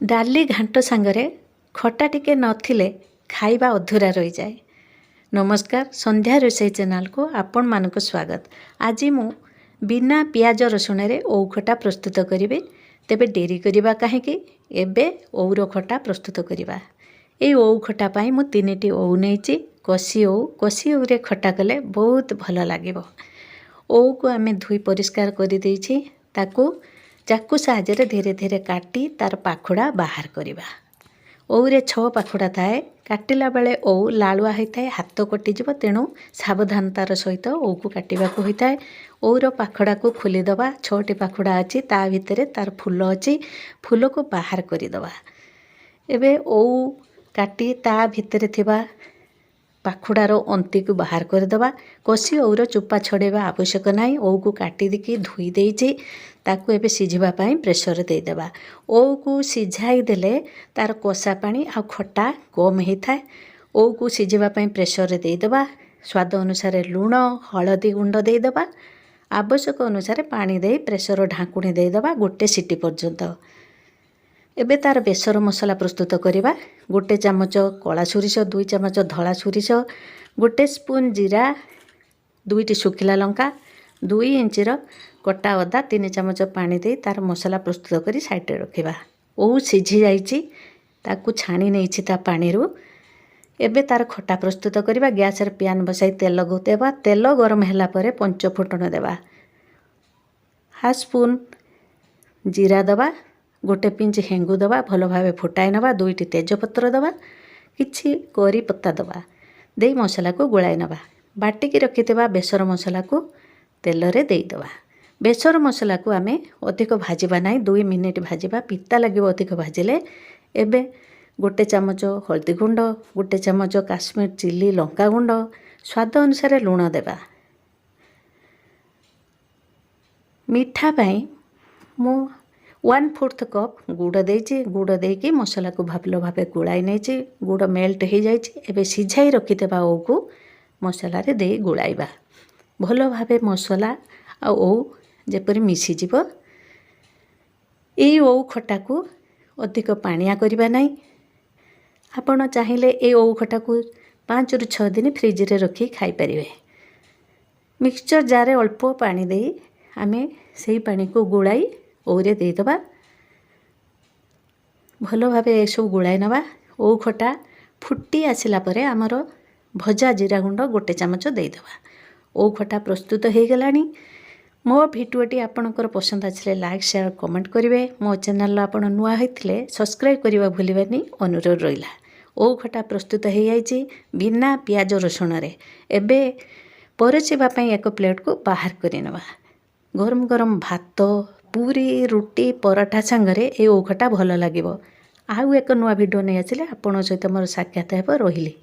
डाली घांट सांगरे खटा टिके नथिले खाइबा अधूरा रही जाए। नमस्कार, संध्या रोषेई चैनल को आपण मानक स्वागत। आज मु बिना पियाज रसुण रे ओउ खटा प्रस्तुत करिवे। तेबे डेरी करिबा काहेकि एबे ओउर खटा प्रस्तुत करिबा। ए ओउ खटा पाई मु 3टी ओउ नेइची। कसी ओउ रे खटा कले बहुत भल लागिबो। ओउ को आमे धुई परिष्कार करि देइछि। ताकू चाकू साहाय्य धीरे धीरे काटी तार पाखुड़ा बाहर करिबा। ओउरे 6 पाखुड़ा थाए। काटिला बेले ओउ लालुआ होता है, हाथ कटिଯିବ। तेणु सावधानतार सहित ओउ को काटिबाकू होता है। ओउर पाखुड़ा को खोलीदबा। 6टी पाखुड़ा अच्छी, ता भितर तार फूल अच्छी, फूल को बाहर करिदबा। एबे ओउ काटी ता भितर थिबा पाखुड़ार अंती को बाहर करदबा। कसी ओउर चोपा छड़ेबा आवश्यक नाही। ओउ को काटी दिकी धुई देइछि। ताकू एबे सिझिबा पई प्रेशर दे देबा। ओउ को सिझाई देले तार कोसा पानी आ खट्टा कम हेथाय। ओउ को सिझिबा पई प्रेशर दे देबा। स्वाद अनुसार लूण, हळदी गुंड दे देबा। आवश्यक अनुसार पानी दे प्रेशर ढाकुणी दे देबा गोटे सीटी पर्यंत। एबे तार बेसर मसला प्रस्तुत करिबा। गोटे चामच कला सोरिष, 2 चामच धला सोरिष, गोटे स्पून जीरा, 2टी सुखिला लंका, 2 इंचर कटा अदा, 3 चामच पानी दे तार मसला प्रस्तुत करी साइड रे रखिबा। ओउ सिझी जाइछि, ताकू छाणी नेइछि ता पानी रु। एबे तार खटा प्रस्तुत करिबा। गैस रे पैन बसाई तेल देबा। तेल गरम होला परे 5 फुटण देबा। हाफ स्पून जीरा दबा, गोटे पिंच हेंगु दबा, भल भावे फुटाई नबा। 2टी तेजपत्र दबा, किछि करी पत्ता दबा दे मसला को गोलाई नबा। बाटिकी रखिथिबा बेसर मसला को तेल रे देई दबा। बेसर मसला को आमे अधिक भाजिबा नाही, 2 मिनिट भाजिबा, पिता लागिबो अधिक भाजिले। एबे गोटे चामच हल्दी गुंड, गोटे चामच काश्मीर चिली लंका गुंड, स्वाद अनुसार लूण देबा। मीठा पाई मु 1/4 कप गुड़ देइछि। गुड़ देकी मसला को भल भावे गोलाई नेछि। गुड़ मेल्ट हो जाइछि। एबे सिझाई रखिदेबा ओउ को मसला रे दे गोलाइबा। भल भावे मसला आ ओउ जेपरि मिसी जिवो। एई ओउ खटा को अधिक पानिया करिबा नाही। आपण चाहिले ए ओउ खटा को 5 रु 6 दिन फ्रिज रे रखी खाई परिबे। मिक्सचर जार अल्प पानी दे आमे सेही पानी को गोलाई ओउ रे दे दबा। भल भावे सब गोलाई नबा। ओउ खटा फुटी आसिला परे हमर भजा जीरा गुंड गोटे चामच दे दबा। ओउ खटा प्रस्तुत हो गलानी। मो भिडियोटी आपणकर पसंद आछले लाइक शेयर कमेंट करिवे। मो चैनल आपण नुआ होइथिले सब्सक्राइब करिवा भूलिबानी अनुरोध रहिला। ओउ खटा प्रस्तुत हो जाइछि बिना पियाज रसुण रे। एबे परसिबा पई एक प्लेट को बाहर करि नबा। गरम गरम भात, पूरी, रुटी, पराठा संगरे ए ओउ खटा भल लागिबो। आउ एक नुआ भिडियो नै आछिले आपण सहित मोर साक्षात हेबो। रहिली।